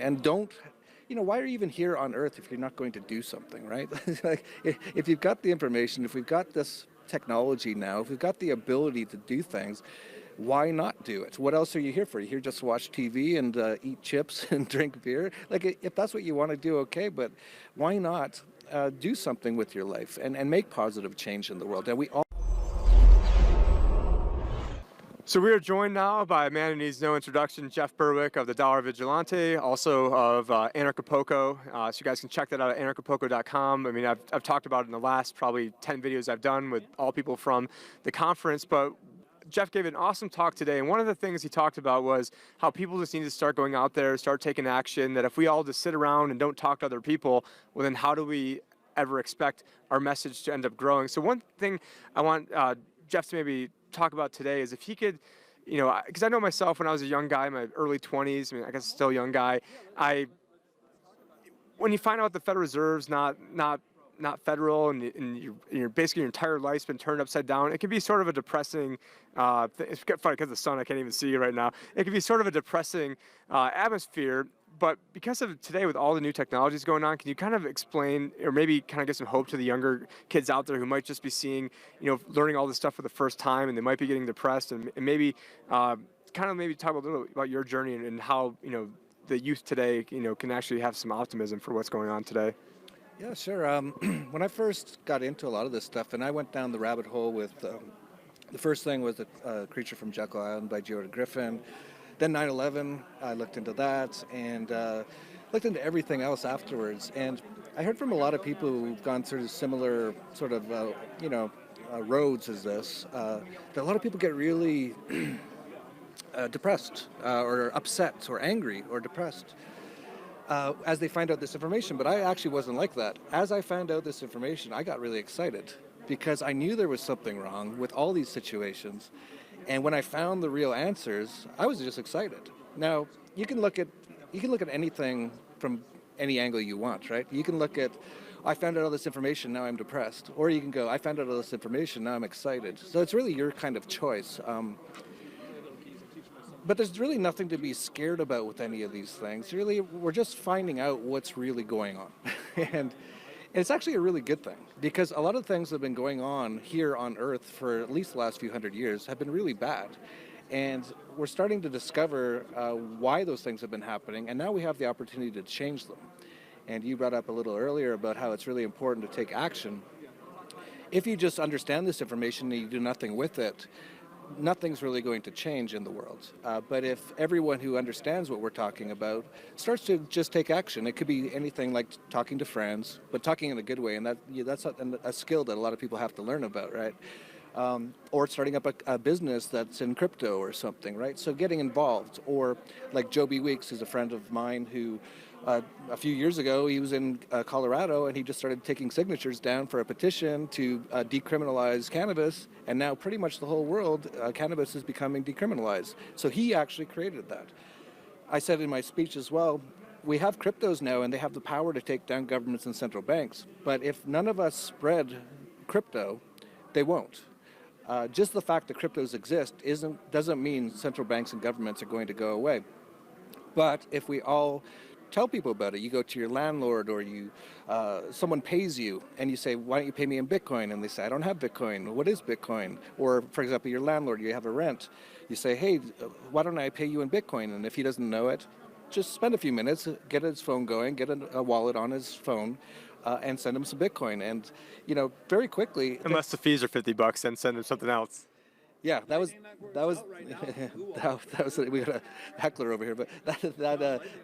And don't, why are you even here on Earth if you're not going to do something, right? Like, if you've got the information, if we've got this technology now, if we've got the ability to do things, why not do it? What else are you here for? You're here just to watch TV and eat chips and drink beer? Like, if that's what you want to do, okay, but why not do something with your life and make positive change in the world? And we all. So we are joined now by a man who needs no introduction, Jeff Berwick of the Vigilante, also of Anarchapulco. So you guys can check that out at anarchapulco.com. I mean, I've talked about it in the last probably 10 videos I've done with all people from the conference, but Jeff gave an awesome talk today, and one of the things he talked about was how people just need to start going out there, start taking action, that if we all just sit around and don't talk to other people, well then how do we ever expect our message to end up growing? So one thing I want Jeff to maybe talk about today is if he could, because I know myself when I was a young guy in my early 20s, I mean, I guess still a young guy, when you find out the Federal Reserve's not federal and you're basically your entire life's been turned upside down, it can be sort of a depressing, it's funny because of the sun, I can't even see you right now, it can be sort of a depressing atmosphere. But because of today, with all the new technologies going on, can you kind of explain, or maybe kind of give some hope to the younger kids out there who might just be seeing, learning all this stuff for the first time, and they might be getting depressed, and maybe maybe talk a little about your journey and how, the youth today, can actually have some optimism for what's going on today? Yeah, sure. When I first got into a lot of this stuff, and I went down the rabbit hole with, the first thing was a Creature from Jekyll Island by George Griffin. Then 9/11, I looked into that and looked into everything else afterwards. And I heard from a lot of people who've gone through similar sort of, roads as this, that a lot of people get really depressed or upset or angry or depressed as they find out this information. But I actually wasn't like that. As I found out this information, I got really excited because I knew there was something wrong with all these situations. And when I found the real answers, I was just excited. Now, you can look at anything from any angle you want, right? You can look at, I found out all this information, now I'm depressed. Or you can go, I found out all this information, now I'm excited. So it's really your kind of choice. But there's really nothing to be scared about with any of these things. Really, we're just finding out what's really going on. And it's actually a really good thing, because a lot of things that have been going on here on Earth for at least the last few hundred years have been really bad. And we're starting to discover why those things have been happening, and now we have the opportunity to change them. And you brought up a little earlier about how it's really important to take action. If you just understand this information and you do nothing with it, nothing's really going to change in the world. But if everyone who understands what we're talking about starts to just take action, it could be anything like talking to friends, but talking in a good way, and that's a skill that a lot of people have to learn about, right? Or starting up a business that's in crypto or something, right? So getting involved. Or like Bebee Weeks is a friend of mine who a few years ago, he was in Colorado, and he just started taking signatures down for a petition to decriminalize cannabis, and now pretty much the whole world, cannabis is becoming decriminalized. So he actually created that. I said in my speech as well, we have cryptos now, and they have the power to take down governments and central banks, but if none of us spread crypto, they won't. Just the fact that cryptos exist doesn't mean central banks and governments are going to go away. But if we all tell people about it, you go to your landlord, or someone pays you and you say, why don't you pay me in Bitcoin? And they say, I don't have Bitcoin. What is Bitcoin? Or for example, your landlord, you have a rent. You say, hey, why don't I pay you in Bitcoin? And if he doesn't know it, just spend a few minutes, get his phone going, get a wallet on his phone, and send him some Bitcoin. And, very quickly. Unless the fees are $50, then send him something else. Yeah, that was we got a heckler over here, but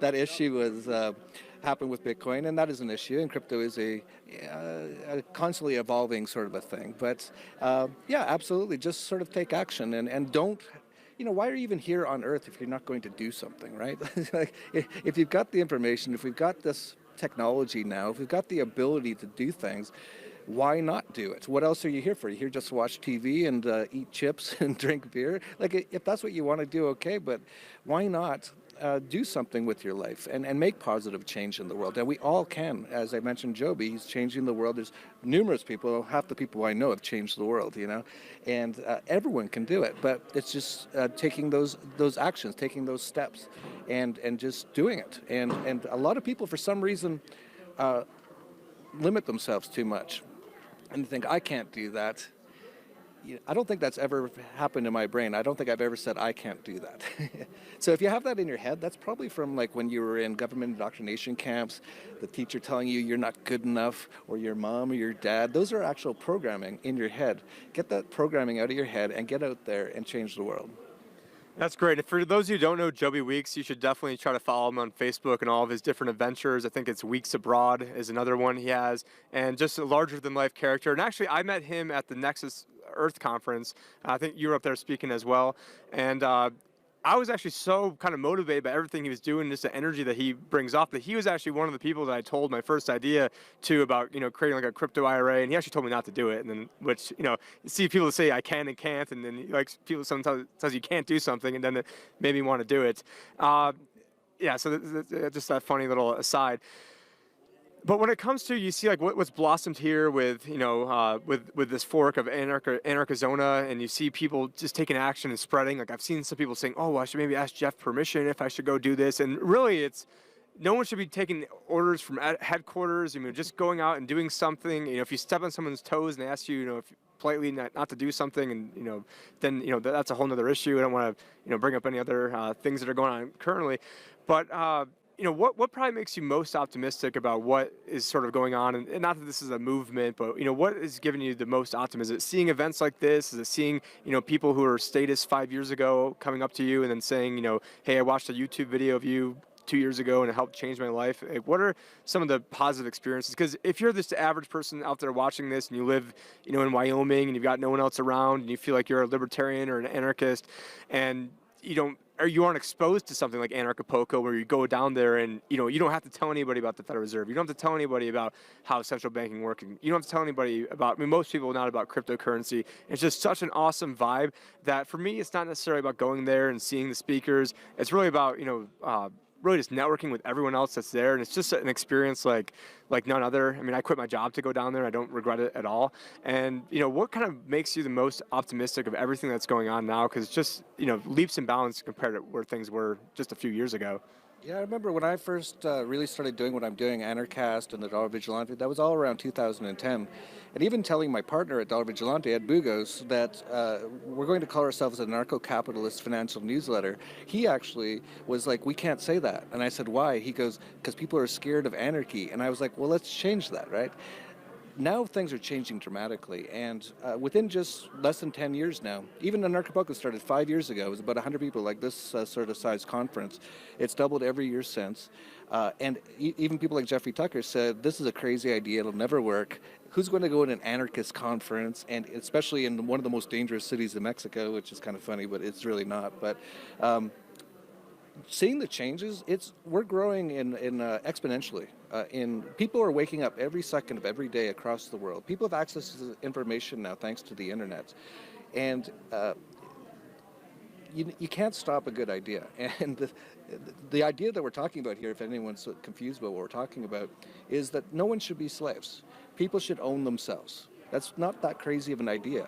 that issue was happened with Bitcoin, and that is an issue, and crypto is a constantly evolving sort of a thing. But yeah, absolutely, just sort of take action and don't. Why are you even here on Earth if you're not going to do something, right? Like, if you've got the information, if we've got this technology now, if we've got the ability to do things, why not do it? What else are you here for? You're here just to watch TV and eat chips and drink beer? Like, if that's what you want to do, okay, but why not do something with your life and make positive change in the world. And we all can. As I mentioned, Joby, he's changing the world. There's numerous people, half the people I know have changed the world, and everyone can do it. But it's just taking those actions, taking those steps, and just doing it. And a lot of people, for some reason, limit themselves too much and think, I can't do that. I don't think that's ever happened in my brain. I don't think I've ever said I can't do that. So if you have that in your head, that's probably from like when you were in government indoctrination camps, the teacher telling you you're not good enough, or your mom or your dad. Those are actual programming in your head. Get that programming out of your head and get out there and change the world. That's great. And for those of you who don't know Joby Weeks, you should definitely try to follow him on Facebook and all of his different adventures. I think it's Weeks Abroad is another one he has, and just a larger than life character. And actually, I met him at the Nexus Earth conference. I think you were up there speaking as well. And I was actually so kind of motivated by everything he was doing, just the energy that he brings off, that he was actually one of the people that I told my first idea to about, creating like a crypto IRA, and he actually told me not to do it. And then, which, you see people say I can and can't, and then like people sometimes tells you can't do something, and then it made me want to do it. Yeah, so just that funny little aside. But when it comes to, you see like what's blossomed here with, with this fork of Anarchizona, and you see people just taking action and spreading. Like I've seen some people saying, oh, well, I should maybe ask Jeff permission if I should go do this. And really no one should be taking orders from headquarters. Just going out and doing something. If you step on someone's toes and they ask you, if politely not to do something, and then that's a whole nother issue. I don't want to bring up any other things that are going on currently, but what probably makes you most optimistic about what is sort of going on? And not that this is a movement, but what is giving you the most optimism? Is it seeing events like this? Is it seeing people who were status 5 years ago coming up to you and then saying, hey, I watched a YouTube video of you 2 years ago and it helped change my life? Like, what are some of the positive experiences? Because if you're this average person out there watching this and you live in Wyoming and you've got no one else around and you feel like you're a libertarian or an anarchist, and you aren't exposed to something like Anarchapulco, where you go down there and you don't have to tell anybody about the Federal Reserve. You don't have to tell anybody about how central banking works. You don't have to tell anybody about, most people not about cryptocurrency. It's just such an awesome vibe that for me, it's not necessarily about going there and seeing the speakers. It's really about really just networking with everyone else that's there, and it's just an experience like none other. I quit my job to go down there. I don't regret it at all. And what kind of makes you the most optimistic of everything that's going on now? Because it's just leaps and bounds compared to where things were just a few years ago. Yeah, I remember when I first really started doing what I'm doing, Anarchast and the Dollar Vigilante, that was all around 2010. And even telling my partner at Dollar Vigilante, Ed Bugos, that we're going to call ourselves a narco-capitalist financial newsletter, he actually was like, we can't say that. And I said, why? He goes, because people are scared of anarchy. And I was like, well, let's change that, right? Now things are changing dramatically, and within just less than 10 years now, even Anarchapulco started 5 years ago. It was about 100 people, like this sort of size conference. It's doubled every year since. And even people like Jeffrey Tucker said, this is a crazy idea, it'll never work. Who's going to go to an anarchist conference, and especially in one of the most dangerous cities in Mexico, which is kind of funny, but it's really not. But seeing the changes, we're growing in exponentially. People are waking up every second of every day across the world. People have access to information now thanks to the internet, and you can't stop a good idea. And the idea that we're talking about here, if anyone's confused about what we're talking about, is that no one should be slaves. People should own themselves. That's not that crazy of an idea,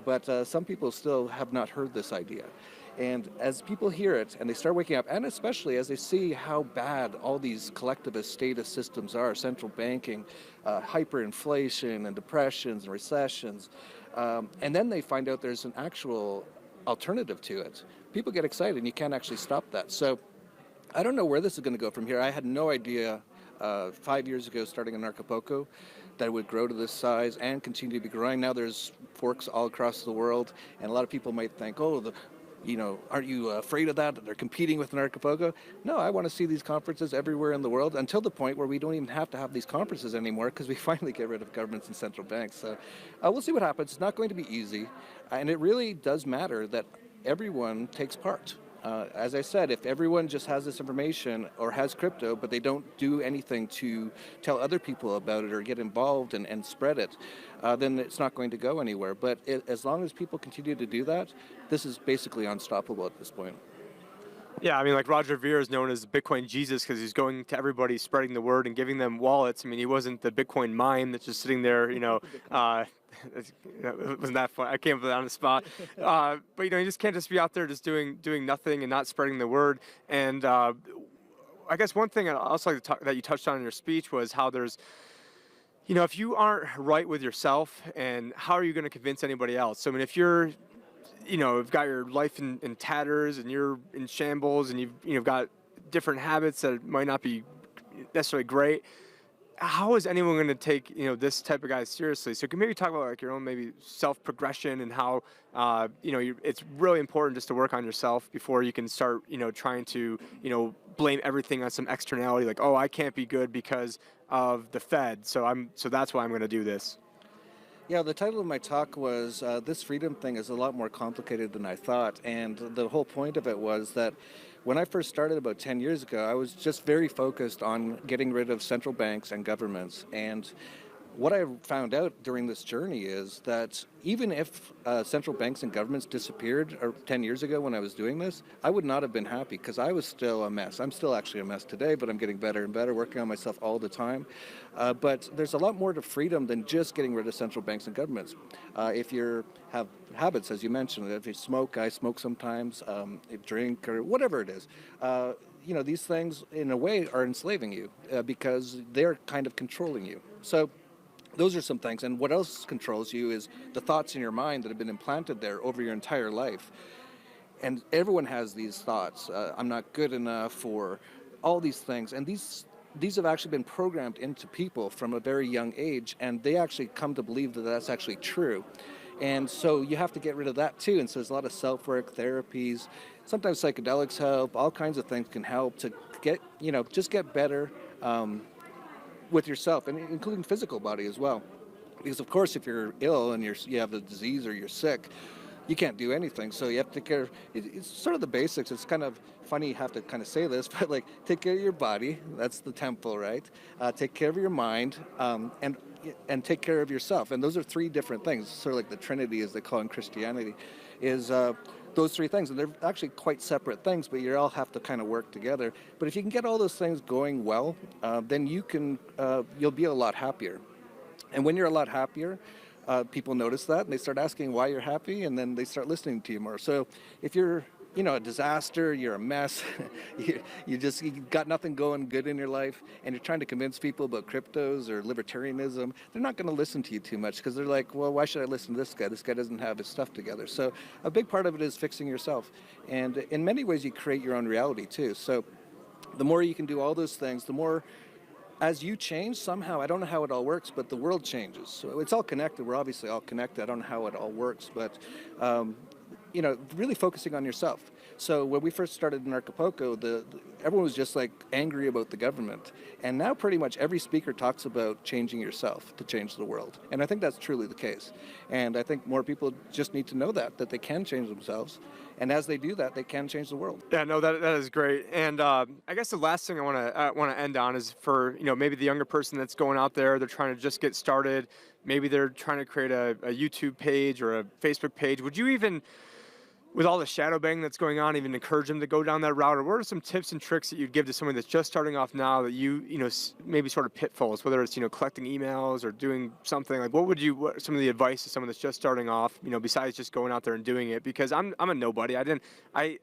but some people still have not heard this idea. And as people hear it and they start waking up, and especially as they see how bad all these collectivist statist systems are, central banking, hyperinflation and depressions and recessions, and then they find out there's an actual alternative to it, people get excited and you can't actually stop that. So I don't know where this is going to go from here. I had no idea 5 years ago, starting in Anarchapulco, that it would grow to this size and continue to be growing. Now there's forks all across the world, and a lot of people might think, oh, aren't you afraid of that they're competing with Anarchapulco? No, I want to see these conferences everywhere in the world, until the point where we don't even have to have these conferences anymore, because we finally get rid of governments and central banks. So we'll see what happens. It's not going to be easy, and it really does matter that everyone takes part. As I said, if everyone just has this information or has crypto, but they don't do anything to tell other people about it or get involved and spread it, then it's not going to go anywhere. But as long as people continue to do that, this is basically unstoppable at this point. Yeah, I mean, like Roger Ver is known as Bitcoin Jesus because he's going to everybody, spreading the word and giving them wallets. I mean, he wasn't the Bitcoin mime that's just sitting there, it wasn't that fun. I can't put that on the spot. But you just can't just be out there just doing nothing and not spreading the word. And I guess one thing I also like to talk, that you touched on in your speech was how there's, if you aren't right with yourself, and how are you going to convince anybody else? So I mean, if you're you've got your life in tatters and you're in shambles and you've got different habits that might not be necessarily great, how is anyone going to take this type of guy seriously? So can you maybe talk about like your own maybe self progression and how it's really important just to work on yourself before you can start trying to blame everything on some externality, like, oh, I can't be good because of the Fed, so that's why I'm going to do this. Yeah, the title of my talk was This Freedom Thing is a lot more complicated than I thought. And the whole point of it was that when I first started about 10 years ago, I was just very focused on getting rid of central banks and governments. And what I found out during this journey is that even if central banks and governments disappeared 10 years ago when I was doing this, I would not have been happy because I was still a mess. I'm still actually a mess today, but I'm getting better and better, working on myself all the time. But there's a lot more to freedom than just getting rid of central banks and governments. If you have habits, as you mentioned, if you smoke, I smoke sometimes, if drink or whatever it is, these things in a way are enslaving you because they're kind of controlling you. So those are some things. And what else controls you is the thoughts in your mind that have been implanted there over your entire life. And everyone has these thoughts. I'm not good enough, or all these things. And these have actually been programmed into people from a very young age, and they actually come to believe that that's actually true. And so you have to get rid of that too. And so there's a lot of self-work, therapies, sometimes psychedelics help, all kinds of things can help to get, just get better. With yourself, and including physical body as well. Because of course, if you're ill and you have a disease or you're sick, you can't do anything. So you have to take care. It's sort of the basics. It's kind of funny you have to kind of say this, but like take care of your body. That's the temple, right? Take care of your mind, and take care of yourself. And those are three different things. Sort of like the Trinity, as they call in Christianity, is those three things, and they're actually quite separate things, but you all have to kind of work together. But if you can get all those things going well, then you'll be a lot happier. And when you're a lot happier, people notice that, and they start asking why you're happy, and then they start listening to you more. So if you're a disaster, you're a mess, you got nothing going good in your life, and you're trying to convince people about cryptos or libertarianism, they're not going to listen to you too much because they're like, well, why should I listen to this guy? This guy doesn't have his stuff together. So a big part of it is fixing yourself. And in many ways, you create your own reality too. So the more you can do all those things, the more as you change somehow, I don't know how it all works, but the world changes. So it's all connected. We're obviously all connected. I don't know how it all works, but really focusing on yourself. So when we first started in Anarchapulco, everyone was just like angry about the government. And now pretty much every speaker talks about changing yourself to change the world. And I think that's truly the case. And I think more people just need to know that they can change themselves. And as they do that, they can change the world. Yeah, no, that is great. And I guess the last thing I want to end on is for maybe the younger person that's going out there, they're trying to just get started. Maybe they're trying to create a YouTube page or a Facebook page. Would you even, with all the shadow banning that's going on, even encourage them to go down that route? Or what are some tips and tricks that you'd give to someone that's just starting off now that maybe sort of pitfalls, whether it's collecting emails or doing something like what some of the advice to someone that's just starting off, besides just going out there and doing it? Because I'm a nobody. I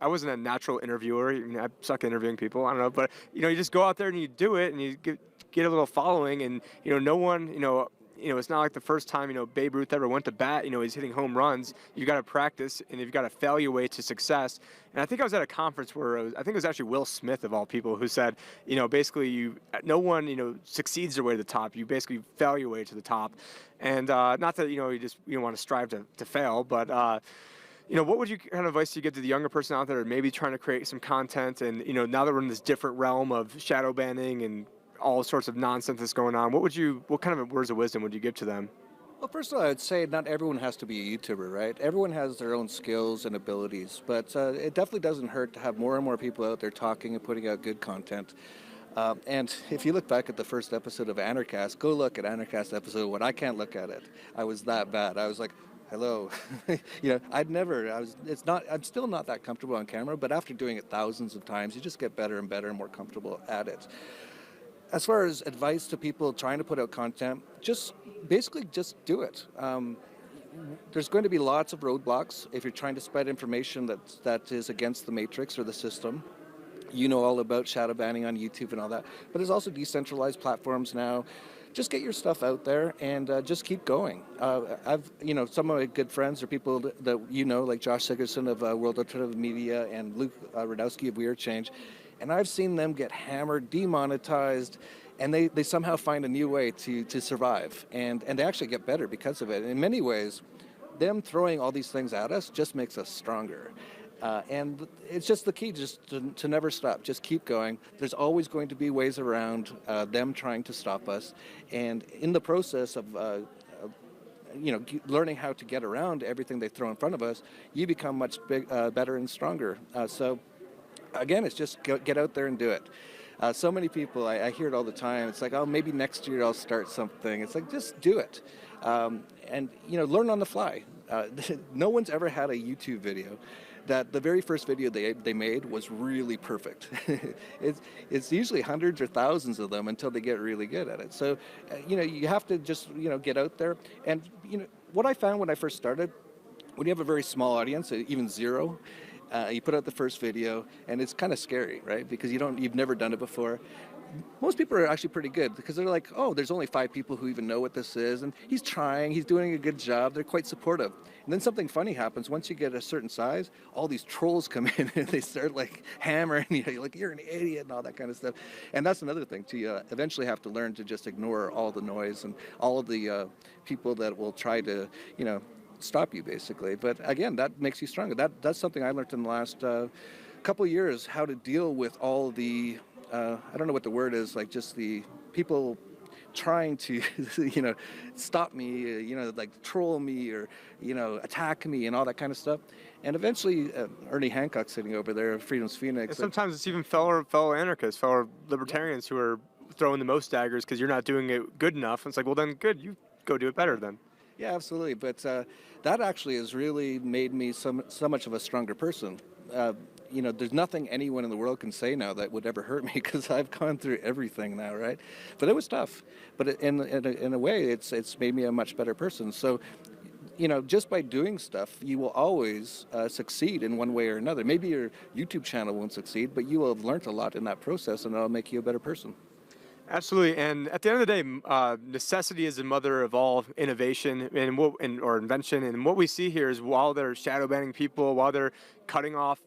wasn't a natural interviewer. I suck at interviewing people. I don't know, but you just go out there and you do it and you get a little following, and no one it's not like the first time, Babe Ruth ever went to bat, he's hitting home runs. You've got to practice, and you've got to fail your way to success. And I think I was at a conference where I think it was actually Will Smith, of all people, who said, basically no one, succeeds their way to the top. You basically fail your way to the top. And not that, you want to strive to fail, but what would you kind of advice do you give to the younger person out there maybe trying to create some content? And, now that we're in this different realm of shadow banning and all sorts of nonsense that's going on, what kind of words of wisdom would you give to them? Well, first of all, I'd say not everyone has to be a YouTuber, right? Everyone has their own skills and abilities, but it definitely doesn't hurt to have more and more people out there talking and putting out good content. And if you look back at the first episode of Anarchast, go look at Anarchast episode 1. I can't look at it. I was that bad. I was like, hello. I'm still not that comfortable on camera, but after doing it thousands of times, you just get better and better and more comfortable at it. As far as advice to people trying to put out content, basically just do it. There's going to be lots of roadblocks if you're trying to spread information that is against the matrix or the system. You know all about shadow banning on YouTube and all that, but there's also decentralized platforms now. Just get your stuff out there and just keep going. Some of my good friends are people that like Josh Sigurdsson of World Alternative Media and Luke Radowski of Weird Change, and I've seen them get hammered, demonetized, and they somehow find a new way to survive, and they actually get better because of it. In many ways, them throwing all these things at us just makes us stronger. And it's just the key, just to never stop, just keep going. There's always going to be ways around them trying to stop us. And in the process of learning how to get around everything they throw in front of us, you become much better and stronger. So again, it's just get out there and do it. So many people, I hear it all the time. It's like, oh, maybe next year I'll start something. It's like, just do it. And learn on the fly. No one's ever had a YouTube video that the very first video they made was really perfect. It's usually hundreds or thousands of them until they get really good at it. So, you have to just, get out there. And, what I found when I first started, when you have a very small audience, even zero, you put out the first video, and it's kind of scary, right? Because you've never done it before. Most people are actually pretty good because they're like, oh, there's only 5 people who even know what this is, and he's trying, he's doing a good job. They're quite supportive. And then something funny happens. Once you get a certain size, all these trolls come in and they start like hammering you, like you're an idiot and all that kind of stuff. And that's another thing too. You eventually have to learn to just ignore all the noise and all of the people that will try to, stop you basically. But again, that makes you stronger. That's something I learned in the last couple of years, how to deal with all the I don't know what the word is, like just the people trying to, stop me, like troll me or, attack me and all that kind of stuff. And eventually, Ernie Hancock sitting over there, Freedom's Phoenix. And sometimes it's even fellow anarchists, fellow libertarians who are throwing the most daggers because you're not doing it good enough. And it's like, well, then good, you go do it better then. Yeah, absolutely. But that actually has really made me so much of a stronger person. There's nothing anyone in the world can say now that would ever hurt me because I've gone through everything now, right? But it was tough. But in a way, it's made me a much better person. So, just by doing stuff, you will always succeed in one way or another. Maybe your YouTube channel won't succeed, but you will have learned a lot in that process, and it'll make you a better person. Absolutely, and at the end of the day, necessity is the mother of all innovation or invention. And what we see here is while they're shadow banning people, while they're cutting off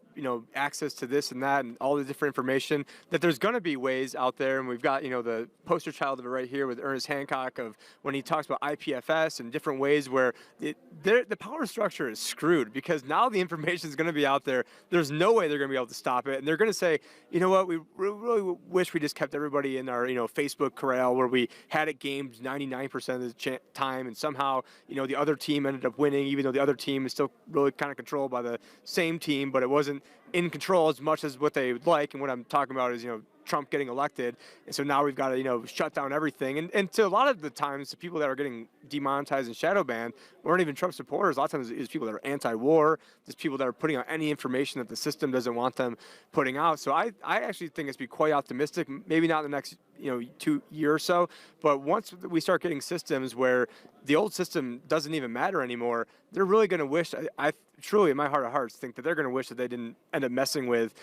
access to this and that and all the different information, that there's going to be ways out there. And we've got the poster child of it right here with Ernest Hancock of when he talks about IPFS and different ways where the power structure is screwed because now the information is going to be out there. There's no way they're going to be able to stop it, and they're going to say, you know what, we really wish we just kept everybody in our Facebook corral where we had it gamed 99% of the time, and somehow the other team ended up winning, even though the other team is still really kind of controlled by the same team, but it wasn't in control as much as what they would like. And what I'm talking about is Trump getting elected, and so now we've got to shut down everything. And to a lot of the times, the people that are getting demonetized and shadow banned weren't even Trump supporters. A lot of times it's people that are anti-war. There's people that are putting out any information that the system doesn't want them putting out. So I actually think it's be quite optimistic. Maybe not in the next 2 years or so, but once we start getting systems where the old system doesn't even matter anymore, they're really going to wish. I truly, in my heart of hearts, think that they're going to wish that they didn't end up messing with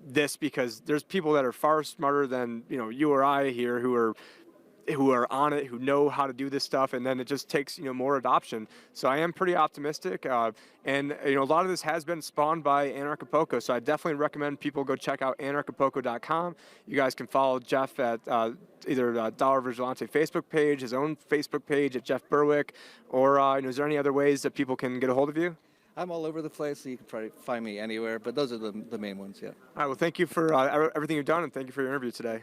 this, because there's people that are far smarter than you or I here who are on it, who know how to do this stuff, and then it just takes more adoption. So I am pretty optimistic, and a lot of this has been spawned by Anarchapulco. So I definitely recommend people go check out anarchapulco.com. You guys can follow Jeff at either Dollar Vigilante Facebook page, his own Facebook page at Jeff Berwick, or is there any other ways that people can get a hold of you? I'm all over the place, so you can probably find me anywhere, but those are the main ones, yeah. All right, well, thank you for everything you've done, and thank you for your interview today.